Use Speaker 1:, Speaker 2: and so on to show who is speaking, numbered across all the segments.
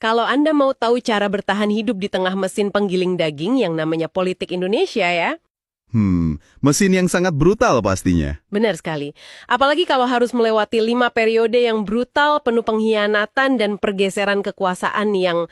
Speaker 1: Kalau Anda mau tahu cara bertahan hidup di tengah mesin penggiling daging yang namanya politik Indonesia ya,
Speaker 2: Mesin yang sangat brutal pastinya.
Speaker 1: benar sekali. Apalagi kalau harus melewati 5 periode yang brutal, penuh pengkhianatan dan pergeseran kekuasaan yang,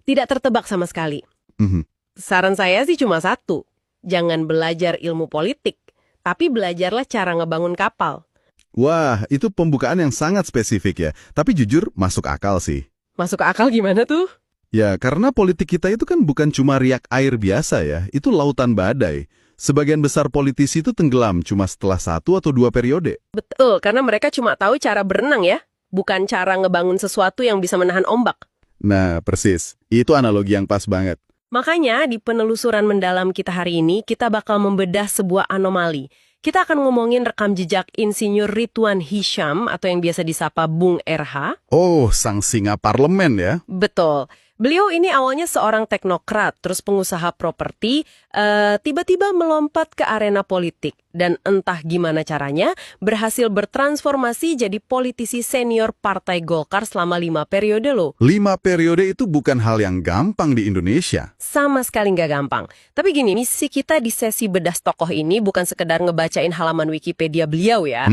Speaker 1: tidak tertebak sama sekali.
Speaker 2: Mhm.
Speaker 1: Saran saya sih cuma satu, jangan belajar ilmu politik, tapi belajarlah cara ngebangun kapal.
Speaker 2: Wah, itu pembukaan yang sangat spesifik ya. Tapi jujur, masuk akal sih.
Speaker 1: Masuk akal gimana tuh?
Speaker 2: Ya, karena politik kita itu kan bukan cuma riak air biasa ya, itu lautan badai. Sebagian besar politisi itu tenggelam cuma setelah 1 atau 2 periode.
Speaker 1: Betul, karena mereka cuma tahu cara berenang ya, bukan cara ngebangun sesuatu yang bisa menahan ombak.
Speaker 2: Nah, persis. Itu analogi yang pas banget.
Speaker 1: Makanya di penelusuran mendalam kita hari ini, kita bakal membedah sebuah anomali. Kita akan ngomongin rekam jejak Insinyur Ridwan Hisyam atau yang biasa disapa Bung RH.
Speaker 2: Oh, sang singa parlemen ya.
Speaker 1: Betul. Beliau ini awalnya seorang teknokrat, terus pengusaha properti, tiba-tiba melompat ke arena politik. Dan entah gimana caranya, berhasil bertransformasi jadi politisi senior Partai Golkar selama 5 periode loh.
Speaker 2: 5 periode itu bukan hal yang gampang di Indonesia.
Speaker 1: Sama sekali nggak gampang. Tapi gini, misi kita di sesi bedah tokoh ini bukan sekedar ngebacain halaman Wikipedia beliau ya.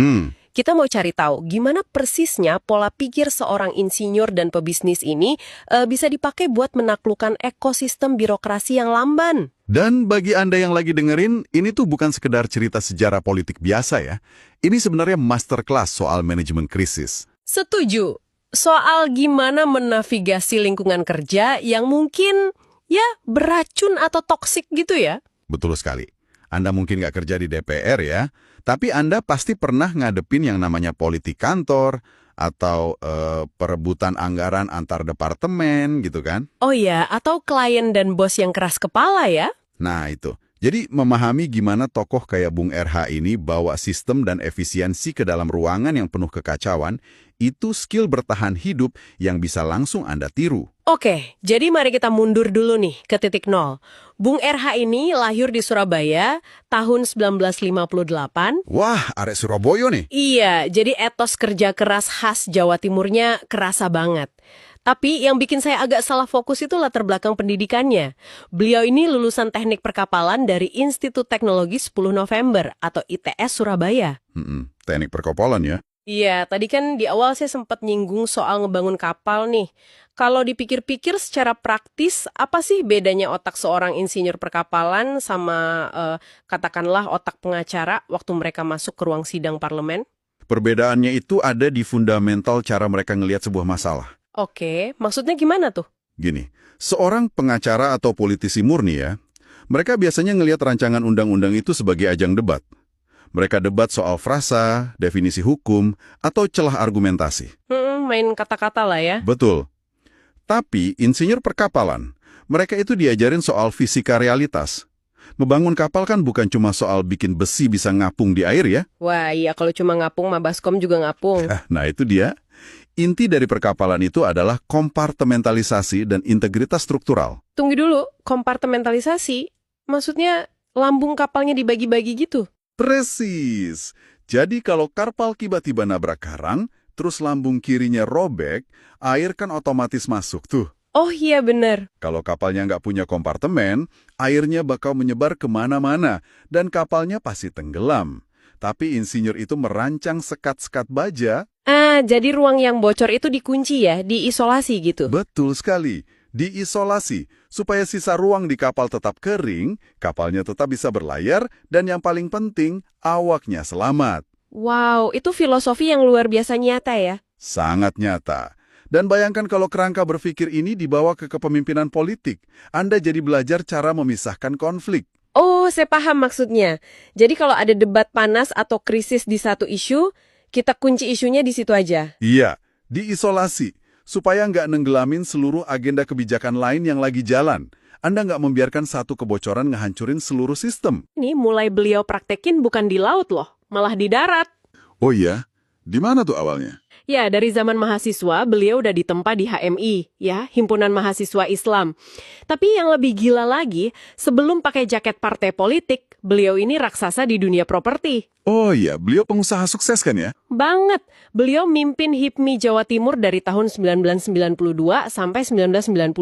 Speaker 1: Kita mau cari tahu gimana persisnya pola pikir seorang insinyur dan pebisnis ini bisa dipakai buat menaklukkan ekosistem birokrasi yang lamban.
Speaker 2: Dan bagi Anda yang lagi dengerin, ini tuh bukan sekedar cerita sejarah politik biasa ya. Ini sebenarnya masterclass soal manajemen krisis.
Speaker 1: Setuju. Soal gimana menavigasi lingkungan kerja yang mungkin beracun atau toksik gitu ya.
Speaker 2: Betul sekali. Anda mungkin nggak kerja di DPR ya, tapi Anda pasti pernah ngadepin yang namanya politik kantor atau perebutan anggaran antar departemen gitu kan.
Speaker 1: Oh ya, atau klien dan bos yang keras kepala ya.
Speaker 2: Nah itu. Jadi memahami gimana tokoh kayak Bung RH ini bawa sistem dan efisiensi ke dalam ruangan yang penuh kekacauan, itu skill bertahan hidup yang bisa langsung Anda tiru.
Speaker 1: Oke, jadi mari kita mundur dulu nih ke titik nol. Bung RH ini lahir di Surabaya tahun 1958.
Speaker 2: Wah, arek Surabaya nih.
Speaker 1: Iya, jadi etos kerja keras khas Jawa Timurnya kerasa banget. Tapi yang bikin saya agak salah fokus itu latar belakang pendidikannya. Beliau ini lulusan teknik perkapalan dari Institut Teknologi 10 November atau ITS Surabaya.
Speaker 2: Teknik perkapalan ya.
Speaker 1: Iya, tadi kan di awal saya sempat nyinggung soal ngebangun kapal nih. Kalau dipikir-pikir secara praktis, apa sih bedanya otak seorang insinyur perkapalan sama katakanlah otak pengacara waktu mereka masuk ke ruang sidang parlemen?
Speaker 2: Perbedaannya itu ada di fundamental cara mereka ngelihat sebuah masalah.
Speaker 1: Oke, maksudnya gimana tuh?
Speaker 2: Gini, seorang pengacara atau politisi murni ya, mereka biasanya ngelihat rancangan undang-undang itu sebagai ajang debat. Mereka debat soal frasa, definisi hukum, atau celah argumentasi.
Speaker 1: Main kata-kata lah ya.
Speaker 2: Betul. Tapi insinyur perkapalan, mereka itu diajarin soal fisika realitas. Membangun kapal kan bukan cuma soal bikin besi bisa ngapung di air ya.
Speaker 1: Wah iya, kalau cuma ngapung mah Baskom juga ngapung.
Speaker 2: Nah itu dia. Inti dari perkapalan itu adalah kompartementalisasi dan integritas struktural.
Speaker 1: Tunggu dulu, kompartementalisasi? Maksudnya lambung kapalnya dibagi-bagi gitu?
Speaker 2: Presis. Jadi kalau kapal tiba-tiba nabrak karang, terus lambung kirinya robek, air kan otomatis masuk tuh.
Speaker 1: Oh iya benar.
Speaker 2: Kalau kapalnya nggak punya kompartemen, airnya bakal menyebar kemana-mana, dan kapalnya pasti tenggelam. Tapi insinyur itu merancang sekat-sekat baja.
Speaker 1: Jadi ruang yang bocor itu dikunci ya, diisolasi gitu?
Speaker 2: Betul sekali, diisolasi, supaya sisa ruang di kapal tetap kering, kapalnya tetap bisa berlayar, dan yang paling penting, awaknya selamat.
Speaker 1: Wow, itu filosofi yang luar biasa nyata ya?
Speaker 2: Sangat nyata. Dan bayangkan kalau kerangka berpikir ini dibawa ke kepemimpinan politik, Anda jadi belajar cara memisahkan konflik.
Speaker 1: Oh, saya paham maksudnya. Jadi kalau ada debat panas atau krisis di satu isu, kita kunci isunya di situ aja.
Speaker 2: Iya, diisolasi, supaya nggak nenggelamin seluruh agenda kebijakan lain yang lagi jalan. Anda nggak membiarkan satu kebocoran ngehancurin seluruh sistem.
Speaker 1: Ini mulai beliau praktekin bukan di laut loh, malah di darat.
Speaker 2: Oh iya? Di mana tuh awalnya?
Speaker 1: Ya, dari zaman mahasiswa, beliau udah ditempa di HMI, ya, Himpunan Mahasiswa Islam. Tapi yang lebih gila lagi, sebelum pakai jaket partai politik, beliau ini raksasa di dunia properti.
Speaker 2: Oh iya, beliau pengusaha sukses kan ya?
Speaker 1: Banget. Beliau mimpin HIPMI Jawa Timur dari tahun 1992 sampai 1995.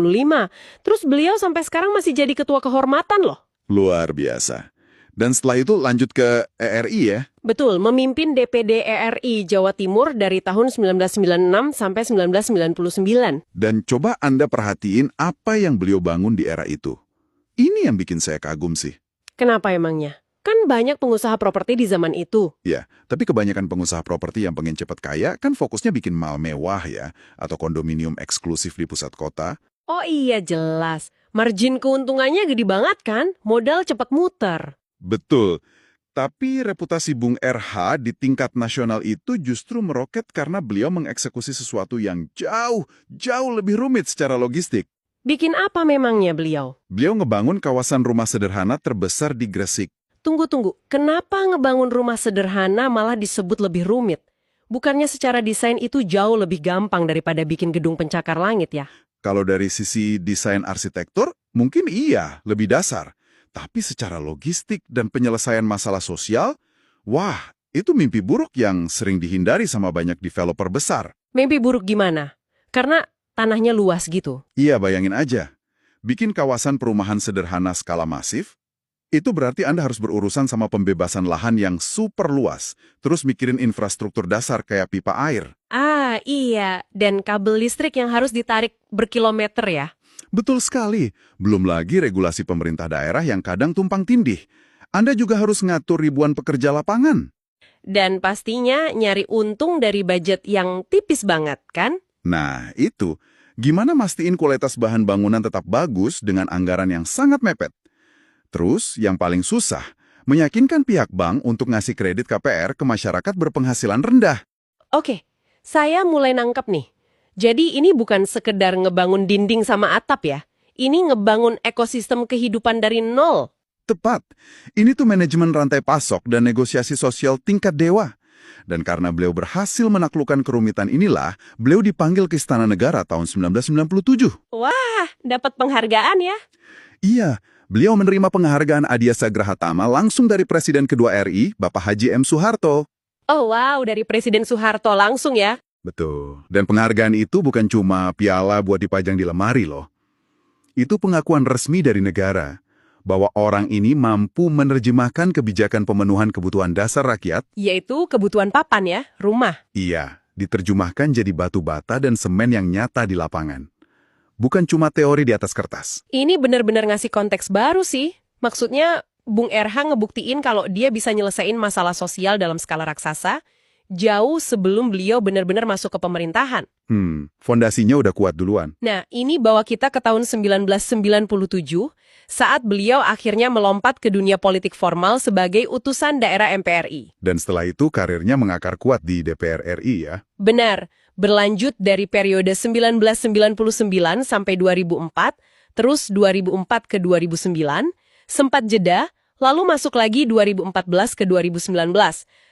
Speaker 1: Terus beliau sampai sekarang masih jadi ketua kehormatan loh.
Speaker 2: Luar biasa. Dan setelah itu lanjut ke ERI ya?
Speaker 1: Betul, memimpin DPD ERI Jawa Timur dari tahun 1996 sampai 1999.
Speaker 2: Dan coba Anda perhatiin apa yang beliau bangun di era itu. Ini yang bikin saya kagum sih.
Speaker 1: Kenapa emangnya? Kan banyak pengusaha properti di zaman itu.
Speaker 2: Ya, tapi kebanyakan pengusaha properti yang pengen cepat kaya kan fokusnya bikin mall mewah ya, atau kondominium eksklusif di pusat kota.
Speaker 1: Oh iya jelas, margin keuntungannya gede banget kan, modal cepat muter.
Speaker 2: Betul. Tapi reputasi Bung RH di tingkat nasional itu justru meroket karena beliau mengeksekusi sesuatu yang jauh lebih rumit secara logistik.
Speaker 1: Bikin apa memangnya beliau?
Speaker 2: Beliau ngebangun kawasan rumah sederhana terbesar di Gresik.
Speaker 1: Tunggu, kenapa ngebangun rumah sederhana malah disebut lebih rumit? Bukannya secara desain itu jauh lebih gampang daripada bikin gedung pencakar langit ya?
Speaker 2: Kalau dari sisi desain arsitektur, mungkin iya, lebih dasar. Tapi secara logistik dan penyelesaian masalah sosial, wah, itu mimpi buruk yang sering dihindari sama banyak developer besar.
Speaker 1: Mimpi buruk gimana? Karena tanahnya luas gitu.
Speaker 2: Iya, bayangin aja. Bikin kawasan perumahan sederhana skala masif, itu berarti Anda harus berurusan sama pembebasan lahan yang super luas, terus mikirin infrastruktur dasar kayak pipa air.
Speaker 1: Ah, iya. Dan kabel listrik yang harus ditarik berkilometer ya?
Speaker 2: Betul sekali. Belum lagi regulasi pemerintah daerah yang kadang tumpang tindih. Anda juga harus ngatur ribuan pekerja lapangan.
Speaker 1: Dan pastinya nyari untung dari budget yang tipis banget, kan?
Speaker 2: Nah, itu. Gimana mastiin kualitas bahan bangunan tetap bagus dengan anggaran yang sangat mepet? Terus, yang paling susah, meyakinkan pihak bank untuk ngasih kredit KPR ke masyarakat berpenghasilan rendah.
Speaker 1: Oke, saya mulai nangkep nih. Jadi ini bukan sekedar ngebangun dinding sama atap ya. Ini ngebangun ekosistem kehidupan dari nol.
Speaker 2: Tepat. Ini tuh manajemen rantai pasok dan negosiasi sosial tingkat dewa. Dan karena beliau berhasil menaklukkan kerumitan inilah, beliau dipanggil ke Istana Negara tahun 1997.
Speaker 1: Wah, dapat penghargaan ya.
Speaker 2: Iya, beliau menerima penghargaan Adia Sagrahatama langsung dari Presiden kedua RI, Bapak Haji M. Soeharto.
Speaker 1: Oh wow, dari Presiden Soeharto langsung ya.
Speaker 2: Betul. Dan penghargaan itu bukan cuma piala buat dipajang di lemari loh. Itu pengakuan resmi dari negara bahwa orang ini mampu menerjemahkan kebijakan pemenuhan kebutuhan dasar rakyat.
Speaker 1: Yaitu kebutuhan papan ya, rumah.
Speaker 2: Iya, diterjemahkan jadi batu bata dan semen yang nyata di lapangan. Bukan cuma teori di atas kertas.
Speaker 1: Ini benar-benar ngasih konteks baru sih. Maksudnya, Bung RH ngebuktiin kalau dia bisa nyelesain masalah sosial dalam skala raksasa, jauh sebelum beliau benar-benar masuk ke pemerintahan.
Speaker 2: Fondasinya udah kuat duluan.
Speaker 1: Nah, ini bawa kita ke tahun 1997, saat beliau akhirnya melompat ke dunia politik formal sebagai utusan daerah MPRI.
Speaker 2: Dan setelah itu karirnya mengakar kuat di DPR RI ya.
Speaker 1: Benar, berlanjut dari periode 1999 sampai 2004, terus 2004 ke 2009, sempat jeda, lalu masuk lagi 2014 ke 2019,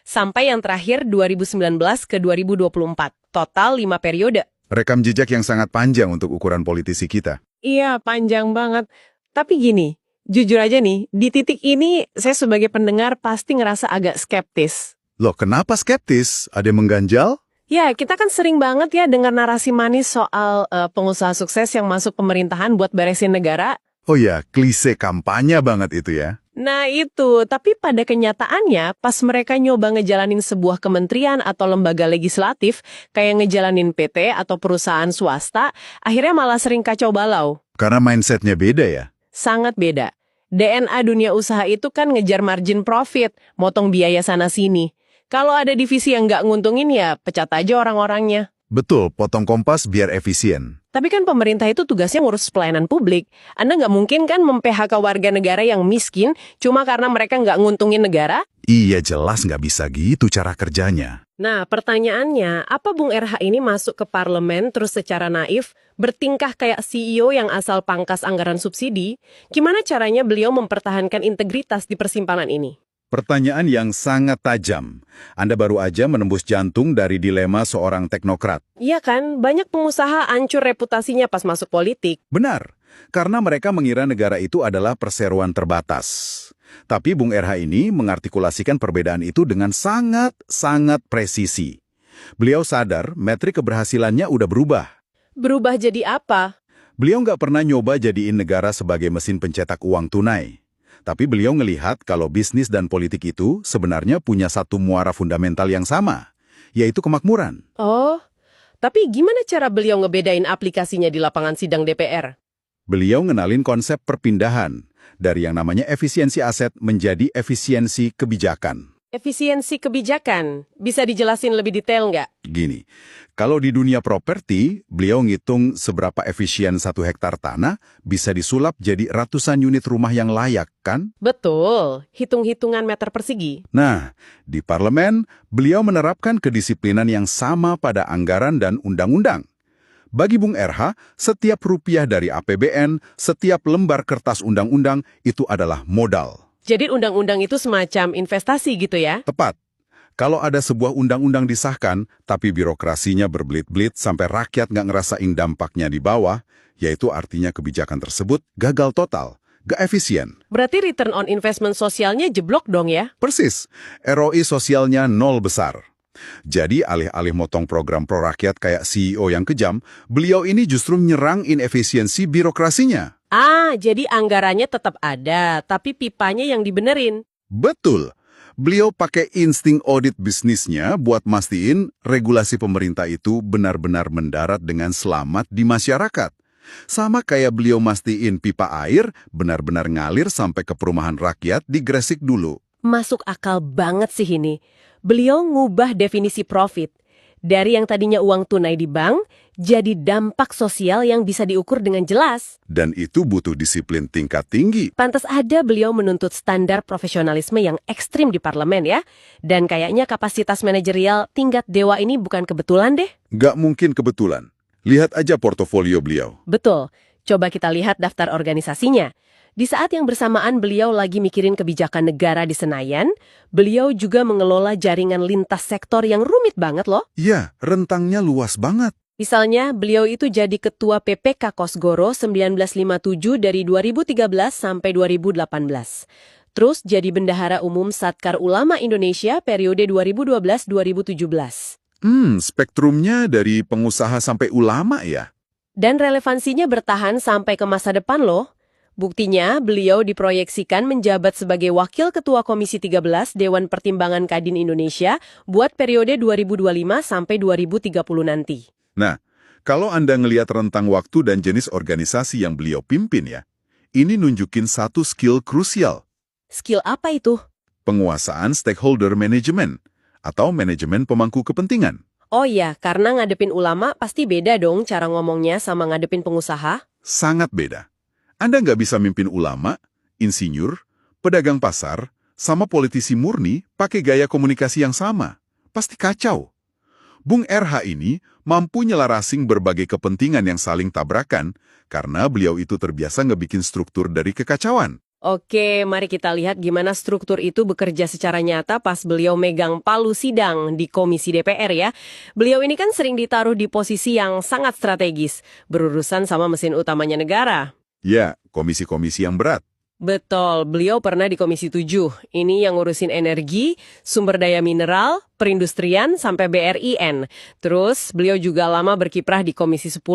Speaker 1: sampai yang terakhir 2019 ke 2024. Total 5 periode.
Speaker 2: Rekam jejak yang sangat panjang untuk ukuran politisi kita.
Speaker 1: Iya, panjang banget. Tapi gini, jujur aja nih, di titik ini saya sebagai pendengar pasti ngerasa agak skeptis.
Speaker 2: Loh, kenapa skeptis? Ada yang mengganjal?
Speaker 1: Ya, kita kan sering banget ya dengar narasi manis soal pengusaha sukses yang masuk pemerintahan buat beresin negara.
Speaker 2: Oh ya, klise kampanye banget itu ya.
Speaker 1: Nah itu, tapi pada kenyataannya pas mereka nyoba ngejalanin sebuah kementerian atau lembaga legislatif, kayak ngejalanin PT atau perusahaan swasta, akhirnya malah sering kacau balau.
Speaker 2: Karena mindsetnya beda ya?
Speaker 1: Sangat beda. DNA dunia usaha itu kan ngejar margin profit, motong biaya sana-sini. Kalau ada divisi yang nggak nguntungin ya pecat aja orang-orangnya.
Speaker 2: Betul, potong kompas biar efisien.
Speaker 1: Tapi kan pemerintah itu tugasnya ngurus pelayanan publik. Anda nggak mungkin kan mem-PHK warga negara yang miskin cuma karena mereka nggak nguntungin negara?
Speaker 2: Iya, jelas nggak bisa gitu cara kerjanya.
Speaker 1: Nah, pertanyaannya, apa Bung RH ini masuk ke parlemen terus secara naif, bertingkah kayak CEO yang asal pangkas anggaran subsidi? Gimana caranya beliau mempertahankan integritas di persimpangan ini?
Speaker 2: Pertanyaan yang sangat tajam. Anda baru aja menembus jantung dari dilema seorang teknokrat.
Speaker 1: Iya kan, banyak pengusaha hancur reputasinya pas masuk politik.
Speaker 2: Benar, karena mereka mengira negara itu adalah perseroan terbatas. Tapi Bung RH ini mengartikulasikan perbedaan itu dengan sangat presisi. Beliau sadar metrik keberhasilannya udah berubah.
Speaker 1: Berubah jadi apa?
Speaker 2: Beliau nggak pernah nyoba jadiin negara sebagai mesin pencetak uang tunai. Tapi beliau ngelihat kalau bisnis dan politik itu sebenarnya punya satu muara fundamental yang sama, yaitu kemakmuran.
Speaker 1: Oh, tapi gimana cara beliau ngebedain aplikasinya di lapangan sidang DPR?
Speaker 2: Beliau ngenalin konsep perpindahan dari yang namanya efisiensi aset menjadi efisiensi kebijakan.
Speaker 1: Efisiensi kebijakan, bisa dijelasin lebih detail nggak?
Speaker 2: Gini, kalau di dunia properti, beliau ngitung seberapa efisien 1 hektar tanah bisa disulap jadi ratusan unit rumah yang layak, kan?
Speaker 1: Betul, hitung-hitungan meter persegi.
Speaker 2: Nah, di parlemen, beliau menerapkan kedisiplinan yang sama pada anggaran dan undang-undang. Bagi Bung RH, setiap rupiah dari APBN, setiap lembar kertas undang-undang itu adalah modal.
Speaker 1: Jadi undang-undang itu semacam investasi gitu ya?
Speaker 2: Tepat. Kalau ada sebuah undang-undang disahkan, tapi birokrasinya berbelit-belit sampai rakyat nggak ngerasain dampaknya di bawah, yaitu artinya kebijakan tersebut gagal total, nggak efisien.
Speaker 1: Berarti return on investment sosialnya jeblok dong ya?
Speaker 2: Persis, ROI sosialnya nol besar. Jadi alih-alih motong program pro-rakyat kayak CEO yang kejam, beliau ini justru menyerang inefisiensi birokrasinya.
Speaker 1: Jadi anggarannya tetap ada, tapi pipanya yang dibenerin.
Speaker 2: Betul. Beliau pakai insting audit bisnisnya buat mastiin regulasi pemerintah itu benar-benar mendarat dengan selamat di masyarakat. Sama kayak beliau mastiin pipa air benar-benar ngalir sampai ke perumahan rakyat di Gresik dulu.
Speaker 1: Masuk akal banget sih ini. Beliau ngubah definisi profit. Dari yang tadinya uang tunai di bank, jadi dampak sosial yang bisa diukur dengan jelas.
Speaker 2: Dan itu butuh disiplin tingkat tinggi.
Speaker 1: Pantas ada beliau menuntut standar profesionalisme yang ekstrim di parlemen ya. Dan kayaknya kapasitas manajerial tingkat dewa ini bukan kebetulan deh.
Speaker 2: Nggak mungkin kebetulan. Lihat aja portofolio beliau.
Speaker 1: Betul. Coba kita lihat daftar organisasinya. Di saat yang bersamaan beliau lagi mikirin kebijakan negara di Senayan, beliau juga mengelola jaringan lintas sektor yang rumit banget loh.
Speaker 2: Iya, rentangnya luas banget.
Speaker 1: Misalnya, beliau itu jadi ketua PPK Kosgoro 1957 dari 2013 sampai 2018. Terus jadi bendahara umum Satkar Ulama Indonesia periode 2012-2017.
Speaker 2: Spektrumnya dari pengusaha sampai ulama ya?
Speaker 1: Dan relevansinya bertahan sampai ke masa depan loh. Buktinya, beliau diproyeksikan menjabat sebagai Wakil Ketua Komisi 13 Dewan Pertimbangan Kadin Indonesia buat periode 2025 sampai 2030 nanti.
Speaker 2: Nah, kalau Anda ngelihat rentang waktu dan jenis organisasi yang beliau pimpin ya, ini nunjukin satu skill krusial.
Speaker 1: Skill apa itu?
Speaker 2: Penguasaan stakeholder management atau manajemen pemangku kepentingan.
Speaker 1: Oh iya, karena ngadepin ulama pasti beda dong cara ngomongnya sama ngadepin pengusaha.
Speaker 2: Sangat beda. Anda nggak bisa mimpin ulama, insinyur, pedagang pasar, sama politisi murni pakai gaya komunikasi yang sama. Pasti kacau. Bung RH ini mampu nyelarasing berbagai kepentingan yang saling tabrakan karena beliau itu terbiasa ngebikin struktur dari kekacauan.
Speaker 1: Oke, mari kita lihat gimana struktur itu bekerja secara nyata pas beliau megang palu sidang di Komisi DPR ya. Beliau ini kan sering ditaruh di posisi yang sangat strategis, berurusan sama mesin utamanya negara.
Speaker 2: Ya, komisi-komisi yang berat.
Speaker 1: Betul, beliau pernah di Komisi 7. Ini yang ngurusin energi, sumber daya mineral, perindustrian, sampai BRIN. Terus, beliau juga lama berkiprah di Komisi 10.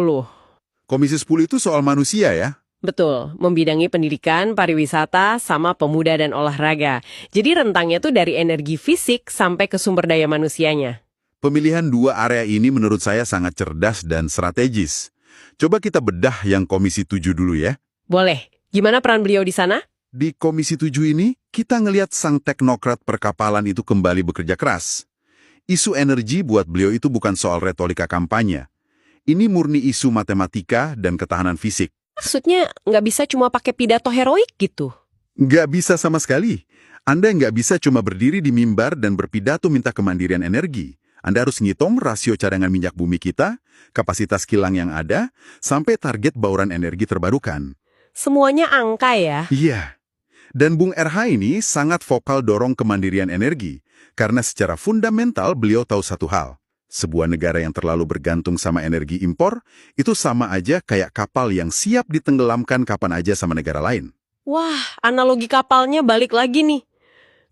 Speaker 2: Komisi 10 itu soal manusia ya?
Speaker 1: Betul, membidangi pendidikan, pariwisata, sama pemuda dan olahraga. Jadi rentangnya tuh dari energi fisik sampai ke sumber daya manusianya.
Speaker 2: Pemilihan dua area ini menurut saya sangat cerdas dan strategis. Coba kita bedah yang Komisi 7 dulu ya.
Speaker 1: Boleh. Gimana peran beliau di sana?
Speaker 2: Di Komisi 7 ini, kita ngelihat sang teknokrat perkapalan itu kembali bekerja keras. Isu energi buat beliau itu bukan soal retorika kampanye. Ini murni isu matematika dan ketahanan fisik.
Speaker 1: Maksudnya nggak bisa cuma pakai pidato heroik gitu?
Speaker 2: Nggak bisa sama sekali. Anda nggak bisa cuma berdiri di mimbar dan berpidato minta kemandirian energi. Anda harus ngitung rasio cadangan minyak bumi kita, kapasitas kilang yang ada, sampai target bauran energi terbarukan.
Speaker 1: Semuanya angka ya?
Speaker 2: Iya. Dan Bung RH ini sangat vokal dorong kemandirian energi, karena secara fundamental beliau tahu satu hal. Sebuah negara yang terlalu bergantung sama energi impor, itu sama aja kayak kapal yang siap ditenggelamkan kapan aja sama negara lain.
Speaker 1: Wah, analogi kapalnya balik lagi nih.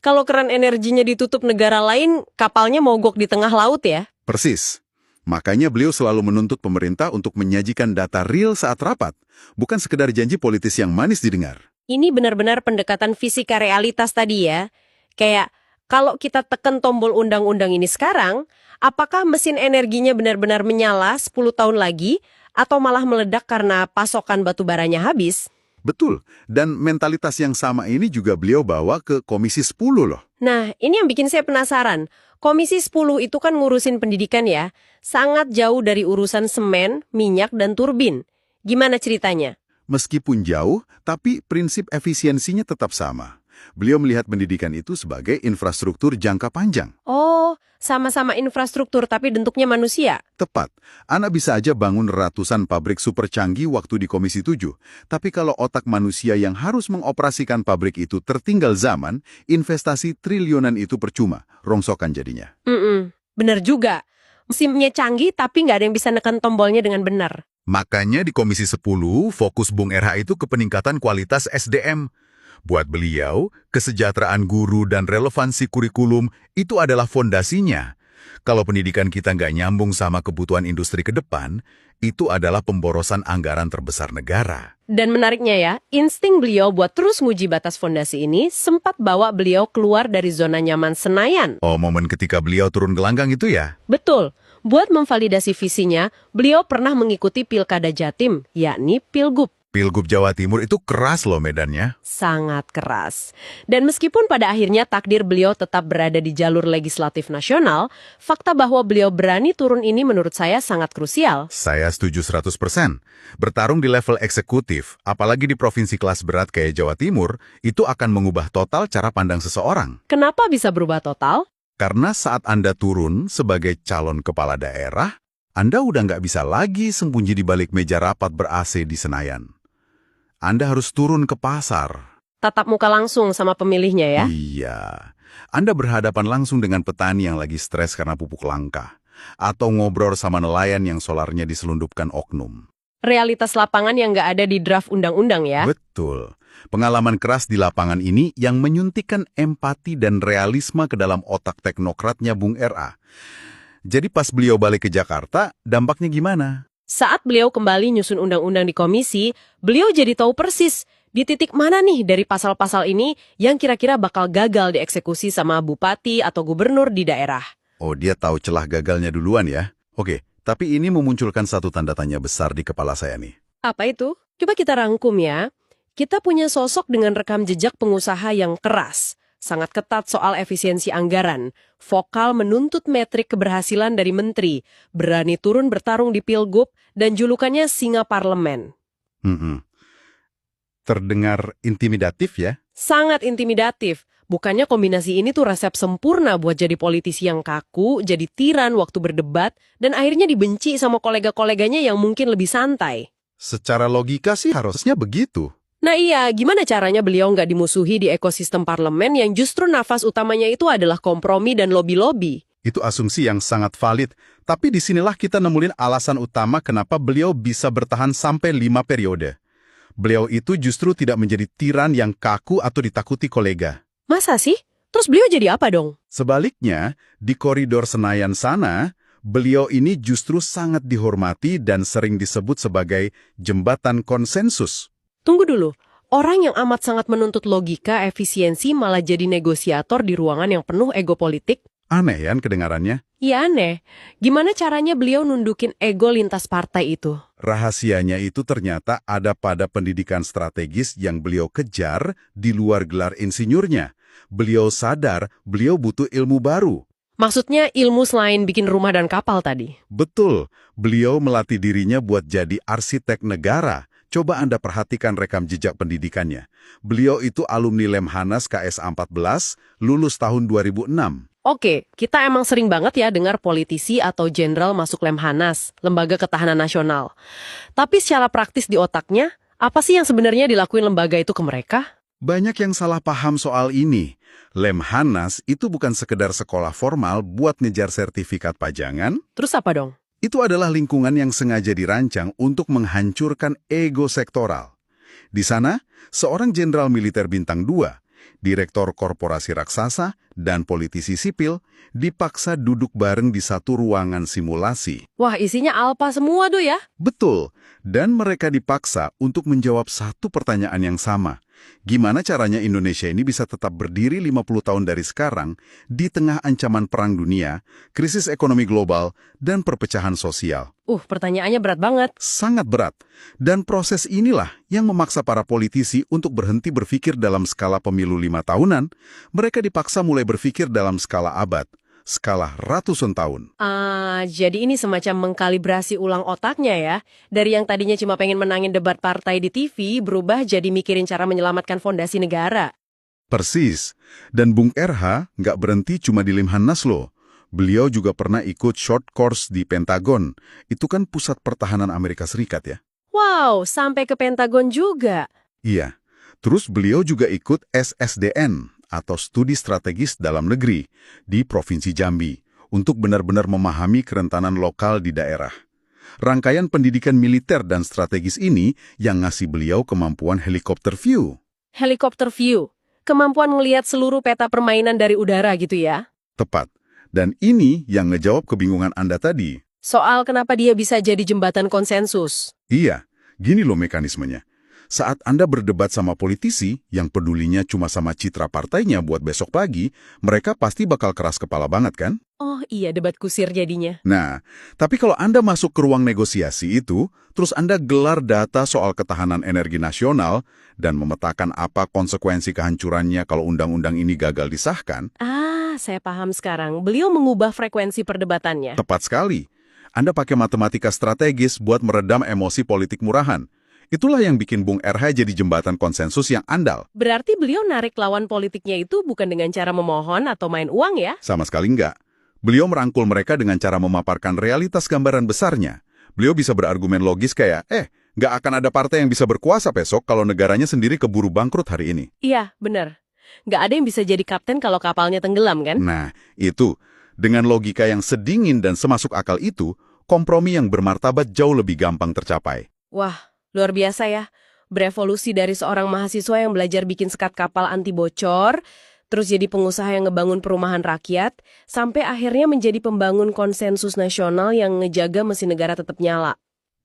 Speaker 1: Kalau keran energinya ditutup negara lain, kapalnya mogok di tengah laut ya?
Speaker 2: Persis. Makanya beliau selalu menuntut pemerintah untuk menyajikan data real saat rapat, bukan sekedar janji politis yang manis didengar.
Speaker 1: Ini benar-benar pendekatan fisika realitas tadi ya. Kayak, kalau kita tekan tombol undang-undang ini sekarang, apakah mesin energinya benar-benar menyala 10 tahun lagi, atau malah meledak karena pasokan batu baranya habis?
Speaker 2: Betul, dan mentalitas yang sama ini juga beliau bawa ke Komisi 10 loh.
Speaker 1: Nah, ini yang bikin saya penasaran. Komisi 10 itu kan ngurusin pendidikan ya, sangat jauh dari urusan semen, minyak, dan turbin. Gimana ceritanya?
Speaker 2: Meskipun jauh, tapi prinsip efisiensinya tetap sama. Beliau melihat pendidikan itu sebagai infrastruktur jangka panjang.
Speaker 1: Oh, sama-sama infrastruktur tapi bentuknya manusia.
Speaker 2: Tepat, Anda bisa aja bangun ratusan pabrik super canggih waktu di Komisi 7. Tapi kalau otak manusia yang harus mengoperasikan pabrik itu tertinggal zaman, investasi triliunan itu percuma, rongsokan jadinya.
Speaker 1: Bener juga. Mesinnya canggih tapi nggak ada yang bisa neken tombolnya dengan benar.
Speaker 2: Makanya di Komisi 10, fokus Bung RH itu ke peningkatan kualitas SDM. Buat beliau, kesejahteraan guru dan relevansi kurikulum itu adalah fondasinya. Kalau pendidikan kita nggak nyambung sama kebutuhan industri ke depan, itu adalah pemborosan anggaran terbesar negara.
Speaker 1: Dan menariknya ya, insting beliau buat terus nguji batas fondasi ini sempat bawa beliau keluar dari zona nyaman Senayan.
Speaker 2: Oh, momen ketika beliau turun gelanggang itu ya?
Speaker 1: Betul. Buat memvalidasi visinya, beliau pernah mengikuti Pilkada Jatim, yakni Pilgub.
Speaker 2: Pilgub Jawa Timur itu keras loh medannya.
Speaker 1: Sangat keras. Dan meskipun pada akhirnya takdir beliau tetap berada di jalur legislatif nasional, fakta bahwa beliau berani turun ini menurut saya sangat krusial.
Speaker 2: Saya setuju 100%. Bertarung di level eksekutif, apalagi di provinsi kelas berat kayak Jawa Timur, itu akan mengubah total cara pandang seseorang.
Speaker 1: Kenapa bisa berubah total?
Speaker 2: Karena saat Anda turun sebagai calon kepala daerah, Anda udah nggak bisa lagi sembunyi di balik meja rapat ber-AC di Senayan. Anda harus turun ke pasar.
Speaker 1: Tatap muka langsung sama pemilihnya ya?
Speaker 2: Iya. Anda berhadapan langsung dengan petani yang lagi stres karena pupuk langka. Atau ngobrol sama nelayan yang solarnya diselundupkan oknum.
Speaker 1: Realitas lapangan yang nggak ada di draft undang-undang ya?
Speaker 2: Betul. Pengalaman keras di lapangan ini yang menyuntikkan empati dan realisme ke dalam otak teknokratnya Bung RH. Jadi pas beliau balik ke Jakarta, dampaknya gimana?
Speaker 1: Saat beliau kembali nyusun undang-undang di komisi, beliau jadi tahu persis di titik mana nih dari pasal-pasal ini yang kira-kira bakal gagal dieksekusi sama bupati atau gubernur di daerah.
Speaker 2: Oh, dia tahu celah gagalnya duluan ya? Oke, tapi ini memunculkan satu tanda tanya besar di kepala saya nih.
Speaker 1: Apa itu? Coba kita rangkum ya. Kita punya sosok dengan rekam jejak pengusaha yang keras, sangat ketat soal efisiensi anggaran, vokal menuntut metrik keberhasilan dari menteri, berani turun bertarung di Pilgub, dan julukannya singa parlemen.
Speaker 2: Terdengar intimidatif ya?
Speaker 1: Sangat intimidatif. Bukannya kombinasi ini tuh resep sempurna buat jadi politisi yang kaku, jadi tiran waktu berdebat, dan akhirnya dibenci sama kolega-koleganya yang mungkin lebih santai.
Speaker 2: Secara logika sih harusnya begitu.
Speaker 1: Nah iya, gimana caranya beliau nggak dimusuhi di ekosistem parlemen yang justru nafas utamanya itu adalah kompromi dan lobby-lobby?
Speaker 2: Itu asumsi yang sangat valid, tapi disinilah kita nemuin alasan utama kenapa beliau bisa bertahan sampai 5 periode. Beliau itu justru tidak menjadi tiran yang kaku atau ditakuti kolega.
Speaker 1: Masa sih? Terus beliau jadi apa dong?
Speaker 2: Sebaliknya, di koridor Senayan sana, beliau ini justru sangat dihormati dan sering disebut sebagai jembatan konsensus.
Speaker 1: Tunggu dulu, orang yang amat sangat menuntut logika, efisiensi malah jadi negosiator di ruangan yang penuh ego politik?
Speaker 2: Aneh ya kedengarannya?
Speaker 1: Iya aneh. Gimana caranya beliau nundukin ego lintas partai itu?
Speaker 2: Rahasianya itu ternyata ada pada pendidikan strategis yang beliau kejar di luar gelar insinyurnya. Beliau sadar beliau butuh ilmu baru.
Speaker 1: Maksudnya ilmu selain bikin rumah dan kapal tadi?
Speaker 2: Betul, beliau melatih dirinya buat jadi arsitek negara. Coba Anda perhatikan rekam jejak pendidikannya. Beliau itu alumni Lemhanas KSA 14, lulus tahun 2006.
Speaker 1: Oke, kita emang sering banget ya dengar politisi atau jenderal masuk Lemhanas, Lembaga Ketahanan Nasional. Tapi secara praktis di otaknya, apa sih yang sebenarnya dilakuin lembaga itu ke mereka?
Speaker 2: Banyak yang salah paham soal ini. Lemhanas itu bukan sekedar sekolah formal buat ngejar sertifikat pajangan.
Speaker 1: Terus apa dong?
Speaker 2: Itu adalah lingkungan yang sengaja dirancang untuk menghancurkan ego sektoral. Di sana, seorang jenderal militer bintang 2, direktur korporasi raksasa, dan politisi sipil dipaksa duduk bareng di satu ruangan simulasi.
Speaker 1: Wah, isinya alpa semua tuh ya?
Speaker 2: Betul, dan mereka dipaksa untuk menjawab satu pertanyaan yang sama. Gimana caranya Indonesia ini bisa tetap berdiri 50 tahun dari sekarang di tengah ancaman perang dunia, krisis ekonomi global, dan perpecahan sosial?
Speaker 1: Pertanyaannya berat banget.
Speaker 2: Sangat berat. Dan proses inilah yang memaksa para politisi untuk berhenti berpikir dalam skala pemilu 5 tahunan. Mereka dipaksa mulai berpikir dalam skala abad, skala ratusan tahun.
Speaker 1: Jadi ini semacam mengkalibrasi ulang otaknya ya. Dari yang tadinya cuma pengen menangin debat partai di TV, berubah jadi mikirin cara menyelamatkan fondasi negara.
Speaker 2: Persis. Dan Bung RH nggak berhenti cuma di Lemhanas loh. Beliau juga pernah ikut short course di Pentagon. Itu kan pusat pertahanan Amerika Serikat ya.
Speaker 1: Wow, sampai ke Pentagon juga.
Speaker 2: Iya. Terus beliau juga ikut SSDN atau Studi Strategis Dalam Negeri di Provinsi Jambi untuk benar-benar memahami kerentanan lokal di daerah. Rangkaian pendidikan militer dan strategis ini yang ngasih beliau kemampuan helikopter view.
Speaker 1: Helikopter view. Kemampuan melihat seluruh peta permainan dari udara gitu ya.
Speaker 2: Tepat. Dan ini yang ngejawab kebingungan Anda tadi.
Speaker 1: Soal kenapa dia bisa jadi jembatan konsensus.
Speaker 2: Iya, gini loh mekanismenya. Saat Anda berdebat sama politisi yang pedulinya cuma sama citra partainya buat besok pagi, mereka pasti bakal keras kepala banget kan?
Speaker 1: Oh iya, debat kusir jadinya.
Speaker 2: Nah, tapi kalau Anda masuk ke ruang negosiasi itu, terus Anda gelar data soal ketahanan energi nasional dan memetakan apa konsekuensi kehancurannya kalau undang-undang ini gagal disahkan.
Speaker 1: Saya paham sekarang. Beliau mengubah frekuensi perdebatannya.
Speaker 2: Tepat sekali. Anda pakai matematika strategis buat meredam emosi politik murahan. Itulah yang bikin Bung RH jadi jembatan konsensus yang andal.
Speaker 1: Berarti beliau narik lawan politiknya itu bukan dengan cara memohon atau main uang ya?
Speaker 2: Sama sekali enggak. Beliau merangkul mereka dengan cara memaparkan realitas gambaran besarnya. Beliau bisa berargumen logis kayak, nggak akan ada partai yang bisa berkuasa besok kalau negaranya sendiri keburu bangkrut hari ini.
Speaker 1: Iya, benar. Nggak ada yang bisa jadi kapten kalau kapalnya tenggelam, kan?
Speaker 2: Nah, itu. Dengan logika yang sedingin dan semasuk akal itu, kompromi yang bermartabat jauh lebih gampang tercapai.
Speaker 1: Wah, luar biasa ya. Berevolusi dari seorang mahasiswa yang belajar bikin sekat kapal anti bocor, terus jadi pengusaha yang ngebangun perumahan rakyat, sampai akhirnya menjadi pembangun konsensus nasional yang ngejaga mesin negara tetap nyala.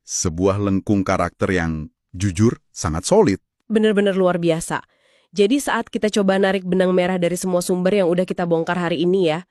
Speaker 2: Sebuah lengkung karakter yang, jujur, sangat solid.
Speaker 1: Bener-bener luar biasa. Jadi saat kita coba narik benang merah dari semua sumber yang udah kita bongkar hari ini ya,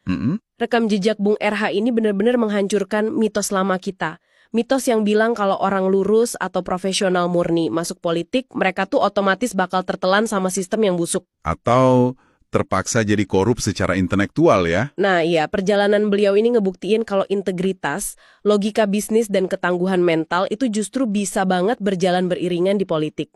Speaker 1: rekam jejak Bung RH ini benar-benar menghancurkan mitos lama kita. Mitos yang bilang kalau orang lurus atau profesional murni masuk politik, mereka tuh otomatis bakal tertelan sama sistem yang busuk.
Speaker 2: Atau terpaksa jadi korup secara intelektual ya.
Speaker 1: Nah iya, perjalanan beliau ini ngebuktiin kalau integritas, logika bisnis dan ketangguhan mental itu justru bisa banget berjalan beriringan di politik.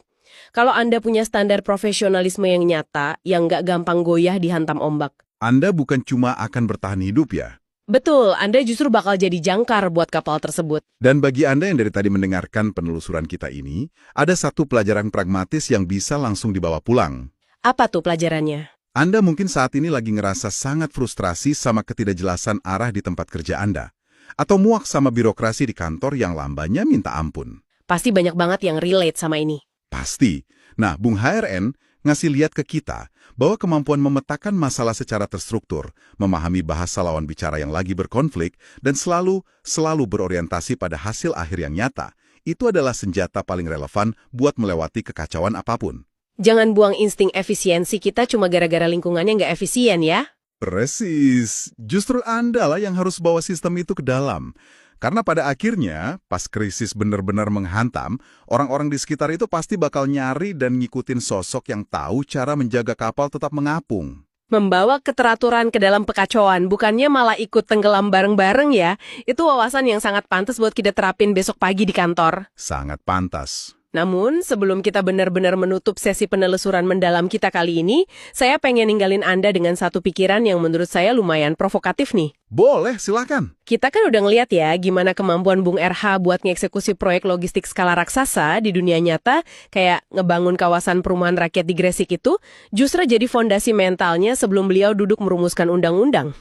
Speaker 1: Kalau Anda punya standar profesionalisme yang nyata, yang nggak gampang goyah dihantam ombak.
Speaker 2: Anda bukan cuma akan bertahan hidup ya.
Speaker 1: Betul, Anda justru bakal jadi jangkar buat kapal tersebut.
Speaker 2: Dan bagi Anda yang dari tadi mendengarkan penelusuran kita ini, ada satu pelajaran pragmatis yang bisa langsung dibawa pulang.
Speaker 1: Apa tuh pelajarannya?
Speaker 2: Anda mungkin saat ini lagi ngerasa sangat frustrasi sama ketidakjelasan arah di tempat kerja Anda. Atau muak sama birokrasi di kantor yang lambannya minta ampun.
Speaker 1: Pasti banyak banget yang relate sama ini.
Speaker 2: Pasti. Nah, Bung HRN ngasih lihat ke kita bahwa kemampuan memetakan masalah secara terstruktur, memahami bahasa lawan bicara yang lagi berkonflik, dan selalu berorientasi pada hasil akhir yang nyata, itu adalah senjata paling relevan buat melewati kekacauan apapun.
Speaker 1: Jangan buang insting efisiensi kita cuma gara-gara lingkungannya nggak efisien ya.
Speaker 2: Persis. Justru Anda lah yang harus bawa sistem itu ke dalam. Karena pada akhirnya, pas krisis benar-benar menghantam, orang-orang di sekitar itu pasti bakal nyari dan ngikutin sosok yang tahu cara menjaga kapal tetap mengapung.
Speaker 1: Membawa keteraturan ke dalam kekacauan, bukannya malah ikut tenggelam bareng-bareng ya. Itu wawasan yang sangat pantas buat kita terapin besok pagi di kantor.
Speaker 2: Sangat pantas.
Speaker 1: Namun, sebelum kita benar-benar menutup sesi penelusuran mendalam kita kali ini, saya pengen ninggalin Anda dengan satu pikiran yang menurut saya lumayan provokatif nih.
Speaker 2: Boleh, silakan.
Speaker 1: Kita kan udah ngeliat ya gimana kemampuan Bung RH buat ngeksekusi proyek logistik skala raksasa di dunia nyata, kayak ngebangun kawasan perumahan rakyat di Gresik itu, justru jadi fondasi mentalnya sebelum beliau duduk merumuskan undang-undang.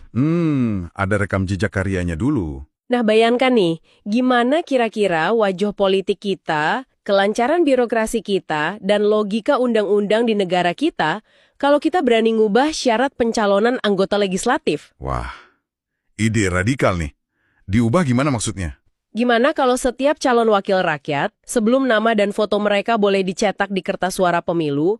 Speaker 2: Ada rekam jejak karyanya dulu.
Speaker 1: Nah, bayangkan nih, gimana kira-kira wajah politik kita, kelancaran birokrasi kita, dan logika undang-undang di negara kita kalau kita berani ngubah syarat pencalonan anggota legislatif.
Speaker 2: Wah, ide radikal nih. Diubah gimana maksudnya?
Speaker 1: Gimana kalau setiap calon wakil rakyat, sebelum nama dan foto mereka boleh dicetak di kertas suara pemilu,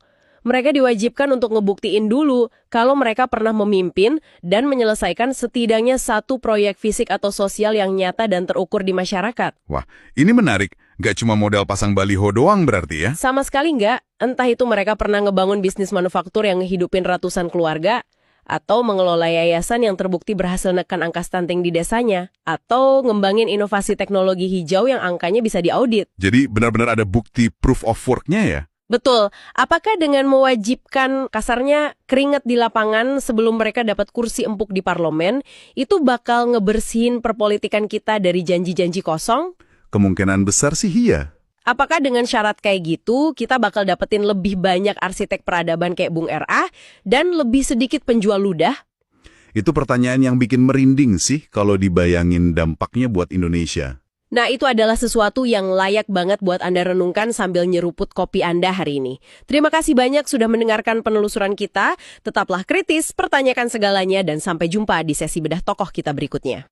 Speaker 1: mereka diwajibkan untuk ngebuktiin dulu kalau mereka pernah memimpin dan menyelesaikan setidaknya satu proyek fisik atau sosial yang nyata dan terukur di masyarakat.
Speaker 2: Wah, ini menarik. Gak cuma modal pasang baliho doang berarti ya?
Speaker 1: Sama sekali nggak. Entah itu mereka pernah ngebangun bisnis manufaktur yang ngehidupin ratusan keluarga, atau mengelola yayasan yang terbukti berhasil nekan angka stunting di desanya, atau ngembangin inovasi teknologi hijau yang angkanya bisa diaudit.
Speaker 2: Jadi benar-benar ada bukti proof of work-nya ya?
Speaker 1: Betul. Apakah dengan mewajibkan kasarnya keringat di lapangan sebelum mereka dapat kursi empuk di parlemen, itu bakal ngebersihin perpolitikan kita dari janji-janji kosong?
Speaker 2: Kemungkinan besar sih iya.
Speaker 1: Apakah dengan syarat kayak gitu, kita bakal dapetin lebih banyak arsitek peradaban kayak Bung R.A. dan lebih sedikit penjual ludah?
Speaker 2: Itu pertanyaan yang bikin merinding sih kalau dibayangin dampaknya buat Indonesia.
Speaker 1: Nah, itu adalah sesuatu yang layak banget buat Anda renungkan sambil nyeruput kopi Anda hari ini. Terima kasih banyak sudah mendengarkan penelusuran kita. Tetaplah kritis, pertanyakan segalanya, dan sampai jumpa di sesi bedah tokoh kita berikutnya.